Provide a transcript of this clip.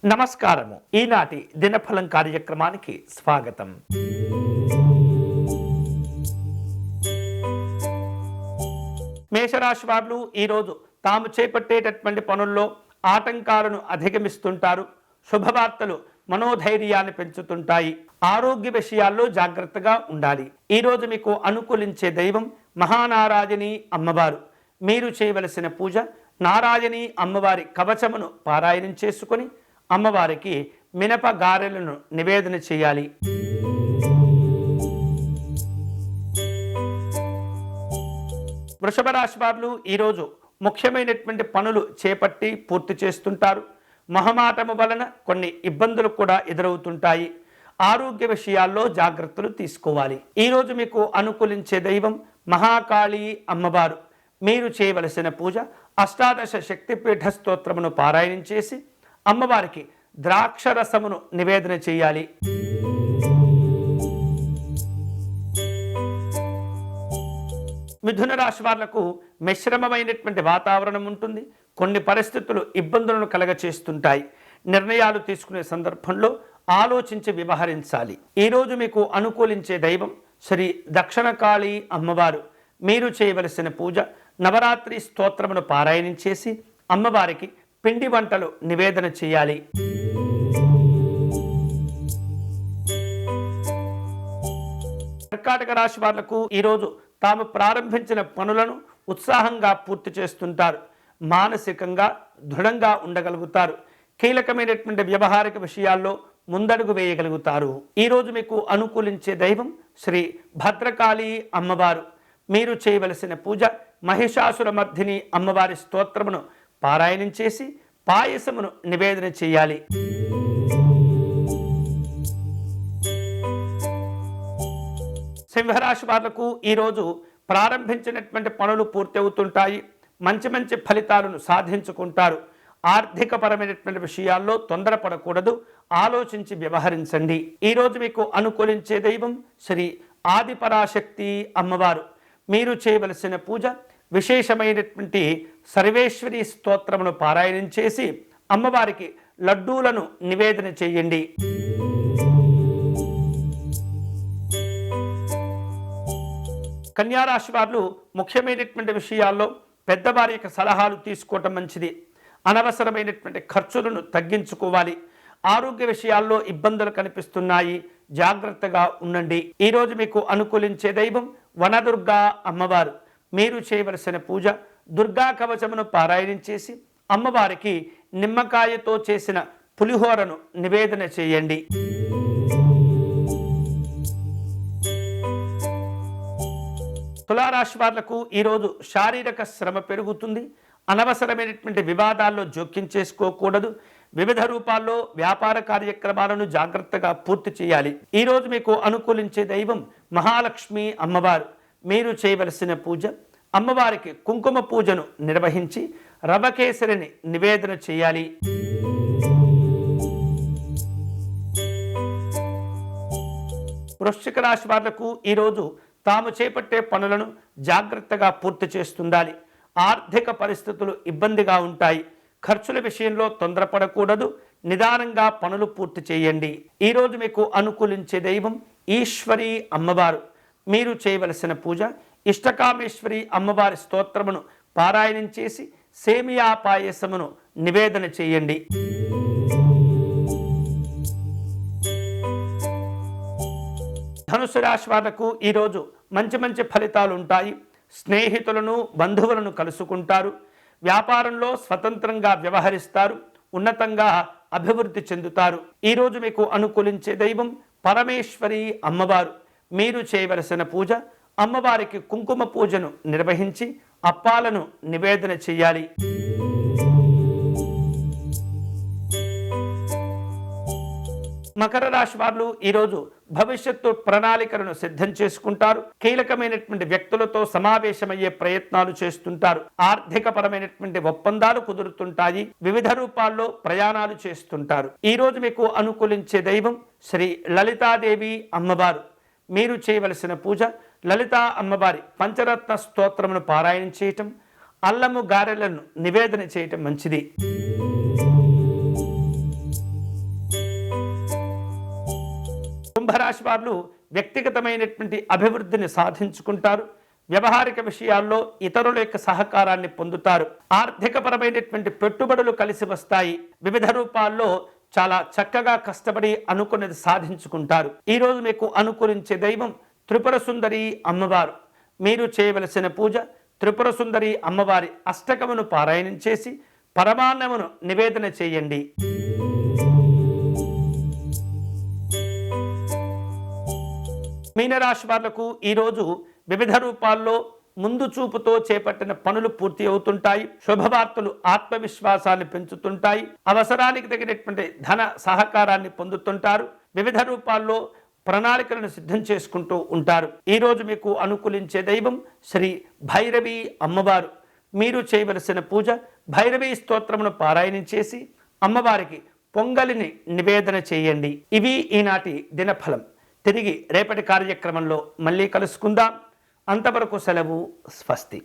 నమస్కారము. ఈనాటి దినఫలం కార్యక్రమానికి స్వాగతం. మేషరాశి వారు ఈరోజు తాము చేపట్టేటటువంటి పనుల్లో ఆటంకాలను అధిగమిస్తుంటారు. శుభవార్తలు మనోధైర్యాన్ని పెంచుతుంటాయి. ఆరోగ్య విషయాల్లో జాగ్రత్తగా ఉండాలి. ఈరోజు మీకు అనుకూలించే దైవం మహానారాయణి అమ్మవారు. మీరు చేయవలసిన పూజ నారాయణి అమ్మవారి కవచమును పారాయణం చేసుకొని అమ్మవారికి మినప గారెలను నివేదన చేయాలి. వృషభ రాశి వారు ఈరోజు ముఖ్యమైనటువంటి పనులు చేపట్టి పూర్తి చేస్తుంటారు. మొహమాటము వలన కొన్ని ఇబ్బందులు కూడా ఎదురవుతుంటాయి. ఆరోగ్య విషయాల్లో జాగ్రత్తలు తీసుకోవాలి. ఈరోజు మీకు అనుకూలించే దైవం మహాకాళి అమ్మవారు. మీరు చేయవలసిన పూజ అష్టాదశ శక్తిపీఠ స్తోత్రమును పారాయణం చేసి అమ్మవారికి ద్రాక్షరసమును నివేదన చేయాలి. మిథున రాశి వాళ్లకు మిశ్రమమైనటువంటి వాతావరణం ఉంటుంది. కొన్ని పరిస్థితులు ఇబ్బందులను కలగచేస్తుంటాయి. నిర్ణయాలు తీసుకునే సందర్భంలో ఆలోచించి వ్యవహరించాలి. ఈరోజు మీకు అనుకూలించే దైవం శ్రీ దక్షిణకాళి అమ్మవారు. మీరు చేయవలసిన పూజ నవరాత్రి స్తోత్రమును పారాయణం చేసి అమ్మవారికి పిండి వంటలు నివేదన చేయాలి. కర్కాటక రాశి వాళ్లకు ఈరోజు తాము ప్రారంభించిన పనులను ఉత్సాహంగా పూర్తి చేస్తుంటారు. మానసికంగా దృఢంగా ఉండగలుగుతారు. కీలకమైనటువంటి వ్యవహారిక విషయాల్లో ముందడుగు వేయగలుగుతారు. ఈరోజు మీకు అనుకూలించే దైవం శ్రీ భద్రకాళి అమ్మవారు. మీరు చేయవలసిన పూజ మహిషాసుర మర్దిని అమ్మవారి స్తోత్రమును పారాయణం చేసి పాయసమును నివేదన చేయాలి. సింహరాశి వాళ్లకు ఈరోజు ప్రారంభించినటువంటి పనులు పూర్తి అవుతుంటాయి. మంచి మంచి ఫలితాలను సాధించుకుంటారు. ఆర్థికపరమైనటువంటి విషయాల్లో తొందరపడకూడదు. ఆలోచించి వ్యవహరించండి. ఈరోజు మీకు అనుకూలించే దైవం శ్రీ ఆదిపరాశక్తి అమ్మవారు. మీరు చేయవలసిన పూజ విశేషమైనటువంటి సర్వేశ్వరి స్తోత్రమును పారాయణం చేసి అమ్మవారికి లడ్డూలను నివేదన చేయండి. కన్యారాశి వారు ముఖ్యమైనటువంటి విషయాల్లో పెద్దవారి యొక్క సలహాలు తీసుకోవటం మంచిది. అనవసరమైనటువంటి ఖర్చులను తగ్గించుకోవాలి. ఆరోగ్య విషయాల్లో ఇబ్బందులు కనిపిస్తున్నాయి. జాగ్రత్తగా ఉండండి. ఈరోజు మీకు అనుకూలించే దైవం వనదుర్గా అమ్మవారు. మీరు చేయవలసిన పూజ దుర్గా కవచమును పారాయణం చేసి అమ్మవారికి నిమ్మకాయతో చేసిన పులిహోరను నివేదన చేయండి. తులారాశి వాళ్లకు ఈరోజు శారీరక శ్రమ పెరుగుతుంది. అనవసరమైనటువంటి వివాదాల్లో జోక్యం చేసుకోకూడదు. వివిధ రూపాల్లో వ్యాపార కార్యక్రమాలను జాగ్రత్తగా పూర్తి చేయాలి. ఈరోజు మీకు అనుకూలించే దైవం మహాలక్ష్మి అమ్మవారు. మీరు చేయవలసిన పూజ అమ్మవారికి కుంకుమ పూజను నిర్వహించి రవకేసరిని నివేదన చేయాలి. వృశ్చిక రాశి వాళ్లకు ఈరోజు తాము చేపట్టే పనులను జాగ్రత్తగా పూర్తి చేస్తుండాలి. ఆర్థిక పరిస్థితులు ఇబ్బందిగా ఉంటాయి. ఖర్చుల విషయంలో తొందరపడకూడదు. నిదానంగా పనులు పూర్తి చేయండి. ఈరోజు మీకు అనుకూలించే దైవం ఈశ్వరి అమ్మవారు. మీరు చేయవలసిన పూజ ఇష్టకామేశ్వరి అమ్మవారి స్తోత్రమును పారాయణం చేసి సేమియా పాయసమును నివేదన చేయండి. ధనుసు రాశి వాళ్లకు ఈరోజు మంచి మంచి ఫలితాలు ఉంటాయి. స్నేహితులను బంధువులను కలుసుకుంటారు. వ్యాపారంలో స్వతంత్రంగా వ్యవహరిస్తారు. ఉన్నతంగా అభివృద్ధి చెందుతారు. ఈరోజు మీకు అనుకూలించే దైవం పరమేశ్వరి అమ్మవారు. మీరు చేయవలసిన పూజ అమ్మవారికి కుంకుమ పూజను నిర్వహించి అప్పాలను నివేదన చేయాలి. మకర రాశి వారు ఈరోజు భవిష్యత్తు ప్రణాళికలను సిద్ధం చేసుకుంటారు. కీలకమైనటువంటి వ్యక్తులతో సమావేశమయ్యే ప్రయత్నాలు చేస్తుంటారు. ఆర్థిక పరమైనటువంటి ఒప్పందాలు కుదురుతుంటాయి. వివిధ రూపాల్లో ప్రయాణాలు చేస్తుంటారు. ఈరోజు మీకు అనుకూలించే దైవం శ్రీ లలితాదేవి అమ్మవారు. మీరు చేయవలసిన పూజ లలితా అమ్మవారి పంచరత్న స్తోత్రమును పారాయణం చేయటం, అల్లము గారెలను నివేదన చేయటం మంచిది. మీనరాశి వారు వ్యక్తిగతమైనటువంటి అభివృద్ధిని సాధించుకుంటారు. వ్యవహారిక విషయాల్లో ఇతరుల యొక్క సహకారాన్ని పొందుతారు. ఆర్థికపరమైనటువంటి పెట్టుబడులు కలిసి వస్తాయి. వివిధ రూపాల్లో చాలా చక్కగా కష్టపడి అనుకున్నది సాధించుకుంటారు. ఈరోజు మీకు అనుకూలించే దైవం త్రిపుర సుందరి అమ్మవారు. మీరు చేయవలసిన పూజ త్రిపుర సుందరి అమ్మవారి అష్టకమును పారాయణం చేసి పరమాన్నమును నివేదన చేయండి. మీనరాశి వాళ్లకు ఈరోజు వివిధ రూపాల్లో ముందు చూపుతో చేపట్టిన పనులు పూర్తి అవుతుంటాయి. శుభవార్తలు ఆత్మవిశ్వాసాన్ని పెంచుతుంటాయి. అవసరానికి తగినటువంటి ధన సహకారాన్ని పొందుతుంటారు. వివిధ రూపాల్లో ప్రణాళికలను సిద్ధం చేసుకుంటూ ఉంటారు. ఈరోజు మీకు అనుకూలించే దైవం శ్రీ భైరవి అమ్మవారు. మీరు చేయవలసిన పూజ భైరవి స్తోత్రమును పారాయణం చేసి అమ్మవారికి పొంగలిని నివేదన చేయండి. ఇవి ఈనాటి దినఫలం. తిరిగి రేపటి కార్యక్రమంలో మళ్ళీ కలుసుకుందాం. అంతవరకు సెలవు. స్వస్తి.